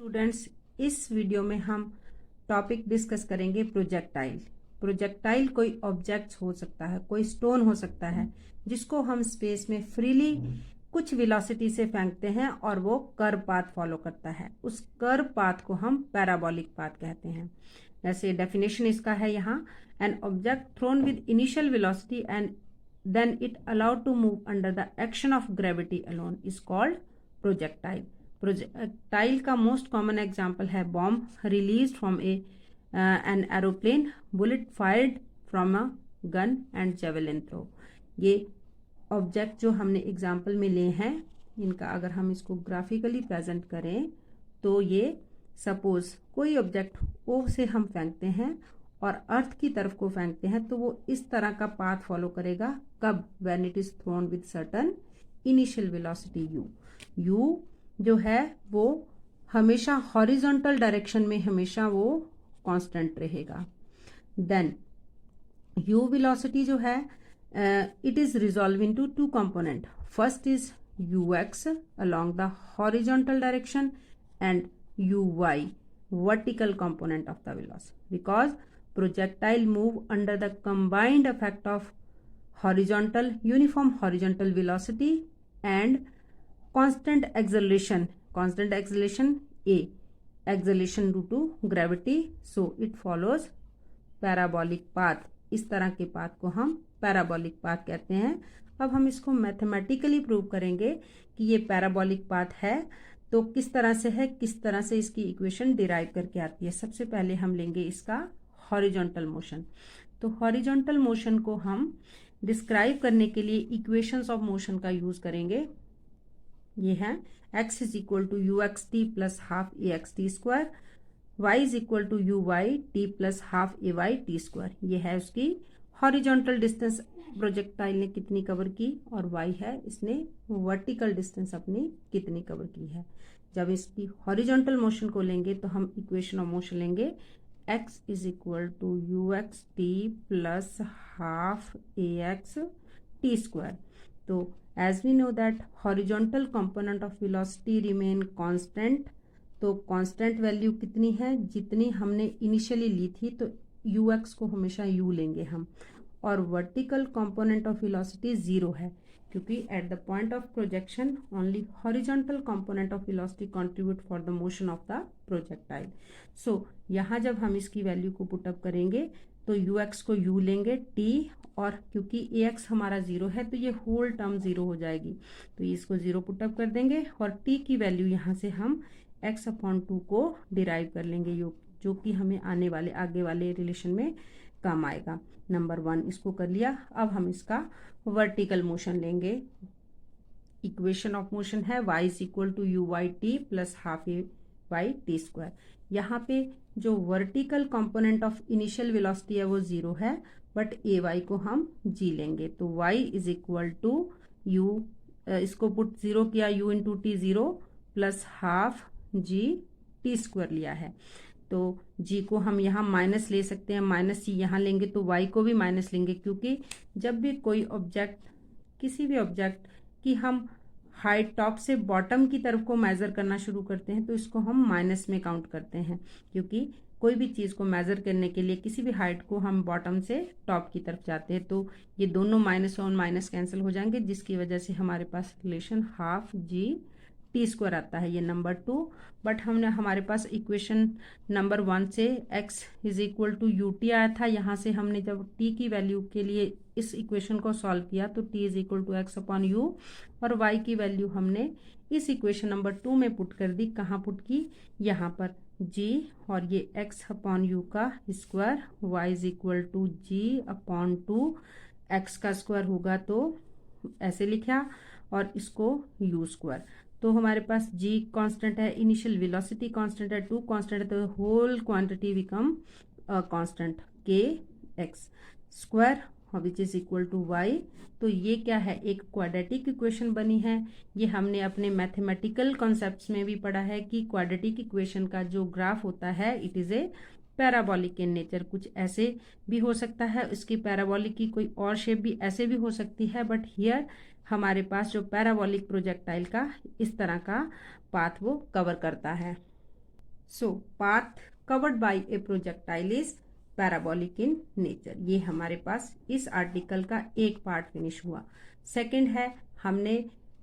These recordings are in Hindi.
स्टूडेंट्स, इस वीडियो में हम टॉपिक डिस्कस करेंगे प्रोजेक्टाइल। प्रोजेक्टाइल कोई ऑब्जेक्ट हो सकता है, कोई स्टोन हो सकता है जिसको हम स्पेस में फ्रीली कुछ वेलोसिटी से फेंकते हैं और वो कर्व पाथ फॉलो करता है। उस कर्व पाथ को हम पैराबोलिक पाथ कहते हैं। जैसे डेफिनेशन इसका है यहाँ, an object thrown with initial velocity and then it allowed to move under the action of gravity alone is called projectile. Projectile का मोस्ट कॉमन एग्जाम्पल है bomb release from an aeroplane, bullet fired from a gun and javelin throw. ये ऑब्जेक्ट जो हमने एग्जाम्पल में लिए हैं, इनका अगर हम इसको ग्राफिकली प्रेजेंट करें तो ये सपोज कोई ऑब्जेक्ट ओ से हम फेंकते हैं और अर्थ की तरफ को फेंकते हैं तो वो इस तरह का पाथ फॉलो करेगा। कब? When it is throne with certain initial velocity you. You जो है वो हमेशा हॉरिजॉन्टल डायरेक्शन में हमेशा वो कांस्टेंट रहेगा। देन यू वेलोसिटी जो है it is resolve into two component. First is u x along the horizontal direction and u y vertical component of the velocity, because projectile move under the combined effect of uniform horizontal velocity and constant acceleration a, acceleration due to gravity, so it follows parabolic path। इस तरह के पाथ को हम पैराबोलिक पाथ कहते हैं। अब हम इसको मैथमेटिकली प्रूव करेंगे कि ये पैराबोलिक पाथ है तो किस तरह से है, किस तरह से इसकी इक्वेशन डिराइव करके आती है। सबसे पहले हम लेंगे इसका हॉरिजॉन्टल मोशन। तो हॉरिजॉन्टल मोशन को हम डिस्क्राइब करने के लिए इक्वेशंस ऑफ मोशन का यूज करेंगे। ये है x is equal to u x t plus half a x t square, y is equal to u y t plus half a y t square. ये है उसकी हॉरिजॉन्टल डिस्टेंस प्रोजेक्टाइल ने कितनी कवर की, और y है इसने वर्टिकल डिस्टेंस अपनी कितनी कवर की है। जब इसकी हॉरिजॉन्टल मोशन को लेंगे तो हम इक्वेशन ऑफ मोशन लेंगे x is equal to u x t plus half a x t square. तो as we know that horizontal component of velocity remain constant, तो कांस्टेंट वैल्यू कितनी है, जितनी हमने इनिशियली ली थी, तो यू एक्स को हमेशा यू लेंगे हम। और vertical component of velocity zero है क्योंकि at the point of projection only horizontal component of velocity contribute for the motion of the projectile. So यहाँ जब हम इसकी वैल्यू को पुटअप करेंगे तो यू एक्स को यू लेंगे टी, और क्योंकि ए एक्स हमारा जीरो है तो ये होल टर्म जीरो हो जाएगी, तो इसको जीरो पुटअप कर देंगे और टी की वैल्यू यहाँ से हम x अपॉन 2 को डिराइव कर लेंगे, जो कि हमें आगे वाले रिलेशन में काम आएगा। नंबर 1 इसको कर लिया। अब हम इसका वर्टिकल मोशन लेंगे। इक्वेशन ऑफ मोशन है y is equal to u y t plus half a y t square. यहाँ पे जो vertical component of initial velocity है वो जीरो है, बट ए वाई को हम जी लेंगे। तो y is equal to u, इसको पुट जीरो किया, u into t zero plus half g t square लिया है। तो g को हम यहाँ माइनस ले सकते हैं, माइनस c यहाँ लेंगे तो y को भी माइनस लेंगे, क्योंकि जब भी कोई ऑब्जेक्ट, किसी भी ऑब्जेक्ट की हम हाइट टॉप से बॉटम की तरफ को मेजर करना शुरू करते हैं तो इसको हम माइनस में काउंट करते हैं, क्योंकि कोई भी चीज़ को मेजर करने के लिए किसी भी हाइट को हम बॉटम से टॉप की तरफ जाते हैं, तो ये दोनों माइनस और माइनस कैंसिल हो जाएंगे, जिसकी वजह से हमारे पास relation half g t square आता है। ये नंबर 2। बट हमने हमारे पास इक्वेशन नंबर 1 से x is equal to u t आया था। यहाँ से हमने जब t की वैल्यू के लिए इस इक्वेशन को सॉल्व किया तो t is equal to x upon u, और y की वैल्यू हमने इस इक्वेशन नंबर 2 में पुट कर दी। कहाँ पुट की? यहाँ पर g, और ये x अपॉन यू का square, y is equal to g upon 2, x का स्क्वायर होगा तो ऐसे लिखा, और इसको u स्क्वायर। तो हमारे पास g कांस्टेंट है, इनिशियल वेलोसिटी कांस्टेंट है, 2 कांस्टेंट है, तो whole quantity become constant k x square which is equal to y। तो ये क्या है? एक क्वाड्रेटिक इक्वेशन बनी है। ये हमने अपने मैथमेटिकल कॉन्सेप्ट्स में भी पढ़ा है कि क्वाड्रेटिक इक्वेशन का जो ग्राफ होता है it is a parabolic in nature. कुछ ऐसे भी हो सकता है, इसकी पैराबोलिक की कोई और शेप भी ऐसे भी हो सकती है, बट हियर हमारे पास जो पैराबोलिक प्रोजेक्टाइल का इस तरह का पाथ वो कवर करता है। So path covered by a projectile is parabolic in nature. ये हमारे पास इस आर्टिकल का एक पार्ट फिनिश हुआ। सेकंड है हमने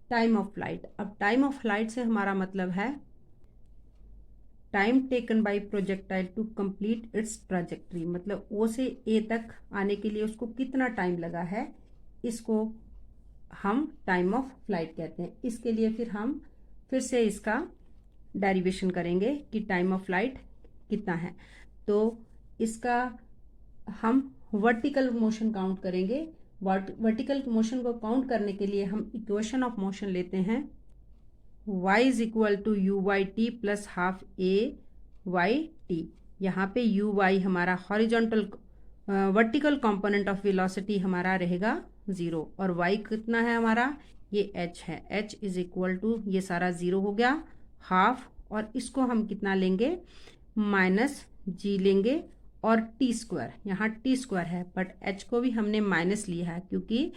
टाइम ऑफ फ्लाइट। अब टाइम ऑफ फ्लाइट से हमारा मतलब है time taken by projectile to complete its trajectory, मतलब ओ से ए तक आने के लिए उसको कितना टाइम लगा है, इसको हम टाइम ऑफ फ्लाइट कहते हैं। इसके लिए फिर हम फिर से इसका डेरिवेशन करेंगे कि टाइम ऑफ फ्लाइट कितना है। तो इसका हम वर्टिकल मोशन काउंट करेंगे। वर्टिकल मोशन को काउंट करने के लिए हम इक्वेशन ऑफ मोशन लेते हैं y is equal to u y t plus half a y t. यहाँ पे यू वाई हमारा horizontal vertical component of velocity हमारा रहेगा 0 और y कितना है हमारा, ये h है। h इज इक्वल टू ये सारा 0 हो गया हाफ, और इसको हम कितना लेंगे माइनस g लेंगे और टी स्क्वायर, यहाँ टी स्क्वायर है बट h को भी हमने माइनस लिया है क्योंकि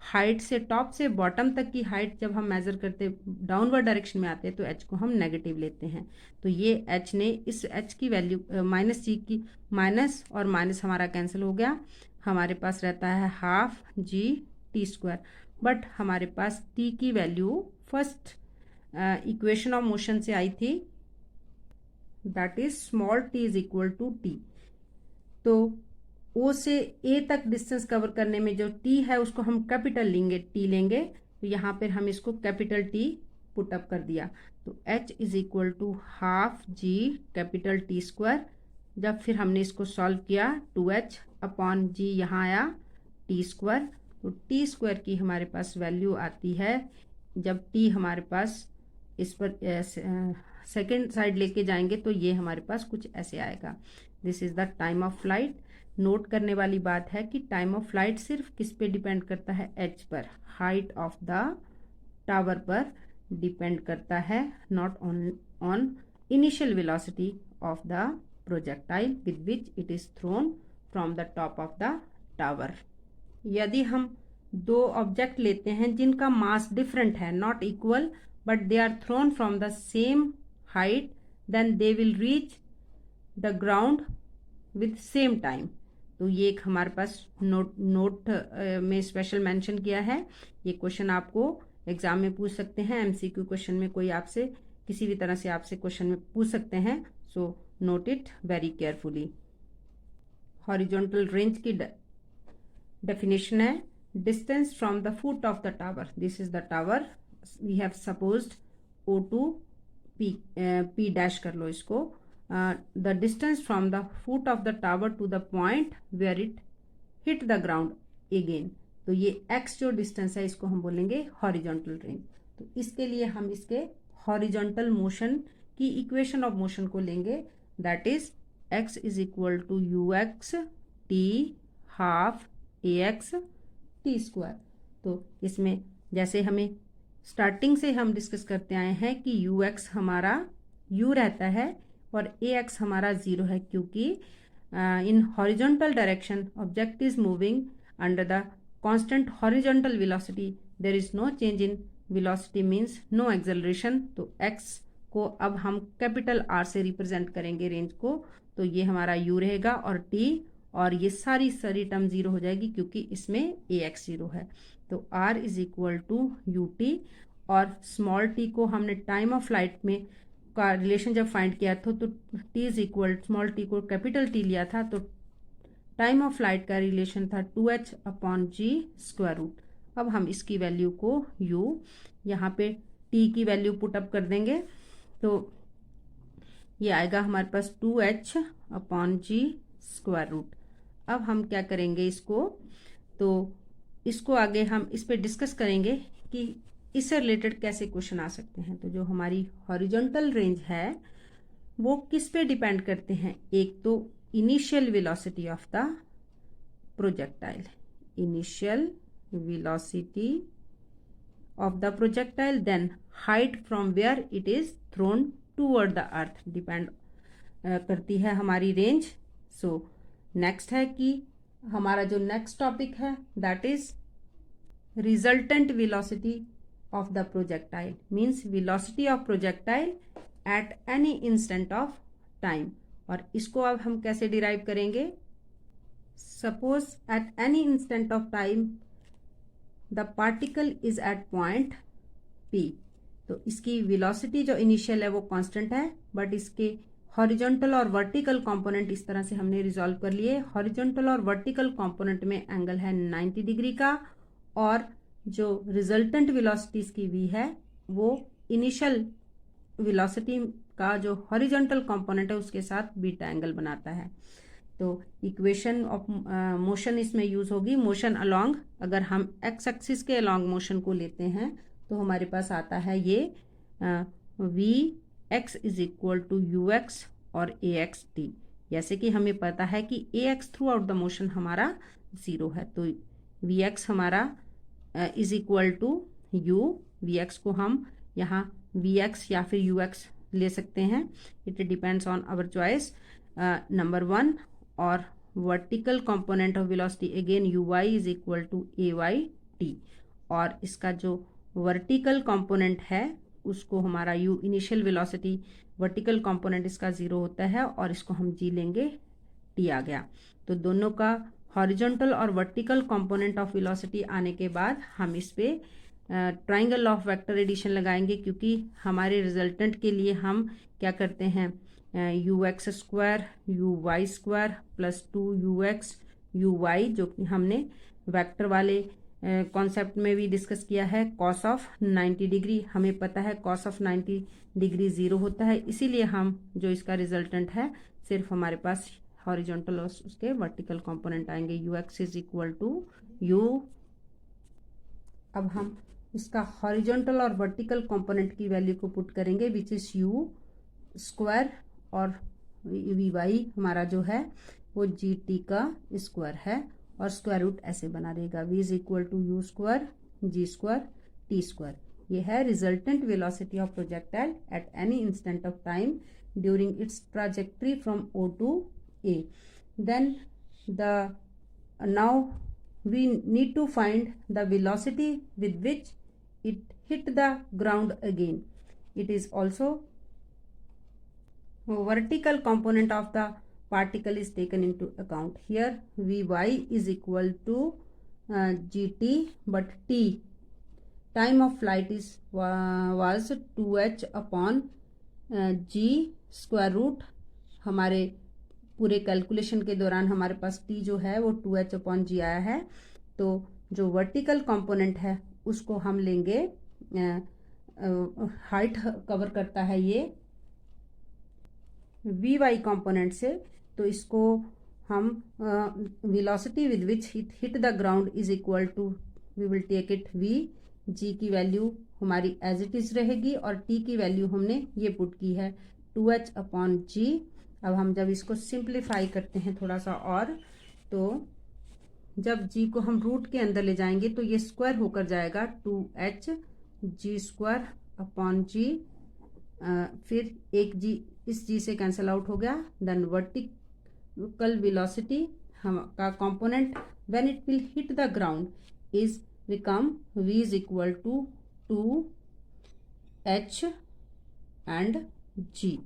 हाइट से टॉप से बॉटम तक की हाइट जब हम मेजर करते डाउनवर्ड डायरेक्शन में आते हैं तो h को हम नेगेटिव लेते हैं। तो ये h ने इस h की वैल्यू माइनस जी की माइनस और माइनस हमारा कैंसिल हो गया, हमारे पास रहता है half g t square. But हमारे पास t की वैल्यू फर्स्ट इक्वेशन ऑफ मोशन से आई थी, that is small t is equal to t. तो O से A तक डिस्टेंस कवर करने में जो T है उसको हम कैपिटल लेंगे, T लेंगे। तो यहाँ पर हम इसको कैपिटल T पुट अप कर दिया, तो H is equal to half g capital T square. जब फिर हमने इसको सॉल्व किया 2H अपॉन जी यहाँ आया T स्क्वायर। तो T स्क्वायर की हमारे पास वैल्यू आती है, जब T हमारे पास इस पर सेकेंड साइड लेके जाएंगे तो ये हमारे पास कुछ ऐसे आएगा। This is the time of flight. Note करने वाली बात है कि टाइम ऑफ फ्लाइट सिर्फ किस पे डिपेंड करता है, h पर, हाइट ऑफ द टावर पर डिपेंड करता है, not on initial velocity of the projectile with which it is thrown from the top of the tower. यदि हम दो ऑब्जेक्ट लेते हैं जिनका मास डिफरेंट है, not equal, but they are thrown from the same height, then they will reach the ground with same time. तो ये एक हमारे पास नोट में स्पेशल मेंशन किया है। ये क्वेश्चन आपको एग्जाम में पूछ सकते हैं, एमसीक्यू क्वेश्चन में कोई आपसे किसी भी तरह से आपसे क्वेश्चन में पूछ सकते हैं, so note it very carefully. Horizontal range की डेफिनेशन है distance from the foot of the tower, this is the tower, we have supposed O2 P dash कर लो इसको, the distance from the foot of the tower to the point where it hit the ground again। तो ये x जो डिस्टेंस है इसको हम बोलेंगे हॉरिजॉन्टल रेंज। तो इसके लिए हम इसके हॉरिजॉन्टल मोशन की इक्वेशन ऑफ मोशन को लेंगे, that is x is equal to u x t half a x t square. तो इसमें जैसे हमें स्टार्टिंग से हम डिस्कस करते आए हैं कि यू एक्स हमारा u रहता है और ए एक्स हमारा 0 है, क्योंकि in horizontal direction object is moving under the constant horizontal velocity, there is no change in velocity means no acceleration. तो x को अब हम कैपिटल R से रिप्रेजेंट करेंगे रेंज को, तो ये हमारा u रहेगा और t, और ये सारी टर्म 0 हो जाएगी क्योंकि इसमें ए एक्स 0 है। तो r is equal to u t, और स्मॉल t को हमने टाइम ऑफ फ्लाइट में का रिलेशन जब फाइंड किया था तो t is equal small t को कैपिटल T लिया था, तो टाइम ऑफ फ्लाइट का रिलेशन था 2h अपॉन जी स्क्वायर रूट। अब हम इसकी वैल्यू को u यहाँ पे t की वैल्यू पुट अप कर देंगे, तो ये आएगा हमारे पास 2h अपॉन जी स्क्वायर रूट। अब हम क्या करेंगे इसको, तो इसको आगे हम इस पे डिस्कस करेंगे कि इससे रिलेटेड कैसे क्वेश्चन आ सकते हैं। तो जो हमारी हॉरिजॉन्टल रेंज है वो किस पे डिपेंड करते हैं, एक तो initial velocity of the projectile, initial velocity of the projectile, then height from where it is thrown toward the earth depend करती है हमारी रेंज। सो नेक्स्ट है कि हमारा जो नेक्स्ट टॉपिक है that is resultant velocity of the projectile, means velocity of projectile at any instant of time. और इसको अब हम कैसे डिराइव करेंगे? Suppose at any instant of time the particle is at point P, तो इसकी वेलोसिटी जो इनिशियल है वो कांस्टेंट है, बट इसके हॉरिजॉन्टल और वर्टिकल कंपोनेंट इस तरह से हमने रिजॉल्व कर लिए। हॉरिजॉन्टल और वर्टिकल कंपोनेंट में एंगल है 90 डिग्री का, और जो रिजल्टेंट वेलोसिटी इसकी v है वो इनिशियल वेलोसिटी का जो हॉरिजॉन्टल कंपोनेंट है उसके साथ बीटा एंगल बनाता है। तो इक्वेशन ऑफ मोशन इसमें यूज होगी मोशन अलोंग। अगर हम एक्स एक्सिस के अलोंग मोशन को लेते हैं तो हमारे पास आता है ये v x is equal to u x और ए एक्स टी। जैसे कि हमें पता है कि a x throughout the motion हमारा 0 है, तो वी एक्स हमारा is equal to u. V x को हम यहाँ वी एक्स या फिर यू एक्स ले सकते हैं, it depends on our choice. Number 1, और vertical component of velocity again u y is equal to a y t, और इसका जो वर्टिकल कंपोनेंट है उसको हमारा u initial velocity, vertical component इसका 0 होता है और इसको हम जी लेंगे, टी आ गया। तो दोनों का हॉरिजॉन्टल और वर्टिकल कंपोनेंट ऑफ वेलोसिटी आने के बाद हम इस पे ट्राइंगल ऑफ वेक्टर एडिशन लगाएंगे, क्योंकि हमारे रिजल्टेंट के लिए हम क्या करते हैं, u x square u y square plus 2 u x u y, जो कि हमने वेक्टर वाले कॉन्सेप्ट में भी डिस्कस किया है। कॉस ऑफ 90 डिग्री, हमें पता है कॉस ऑफ 90 डिग्री 0 होता है, इसीलिए हम जो इसका रिजल्टेंट है सिर्फ हमारे पास हॉरिजॉन्टल और उसके वर्टिकल कंपोनेंट आएंगे। U x is equal to u. अब हम इसका हॉरिजॉन्टल और वर्टिकल कंपोनेंट की वैल्यू को पुट करेंगे, विच इज यू स्क्वायर, और वी वाई हमारा जो है वो जी टी का स्क्वायर है, और स्क्वायर रूट ऐसे बना देगा, v is equal to u square g square t square. ये है resultant velocity of projectile at any instant of time during its trajectory from O to A. Then now we need to find the velocity with which it hit the ground again. It is also vertical component of the particle is taken into account. Here Vy is equal to gt, but t time of flight is was 2h upon g square root। हमारे पूरे कैलकुलेशन के दौरान हमारे पास t जो है वो 2h अपॉन g आया है, तो जो वर्टिकल कंपोनेंट है उसको हम लेंगे, हाइट कवर करता है ये वी वाई कंपोनेंट से, तो इसको हम velocity with which hit the ground is equal to, we will take it V, g की वैल्यू हमारी एज इट इज रहेगी और टी की वैल्यू हमने ये पुट की है 2h अपॉन जी। अब हम जब इसको सिंप्लीफाई करते हैं थोड़ा सा और, तो जब जी को हम रूट के अंदर ले जाएंगे तो ये स्क्वायर होकर जाएगा 2h जी स्क्वायर अपॉन जी, फिर एक जी इस जी से कैंसिल आउट हो गया। देन वर्टिकल वेलोसिटी हम का component when it will hit the ground is become v is equal to 2h and g।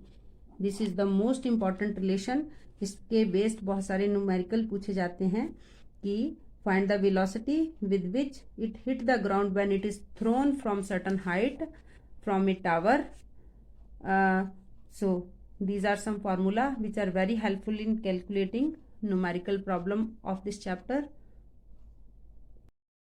This is the most important relation. इसके बेस्ड बहुत सारे न्यूमेरिकल पूछे जाते हैं कि find the velocity with which it hit the ground when it is thrown from certain height from a tower. So these are some formula which are very helpful in calculating numerical problem of this chapter.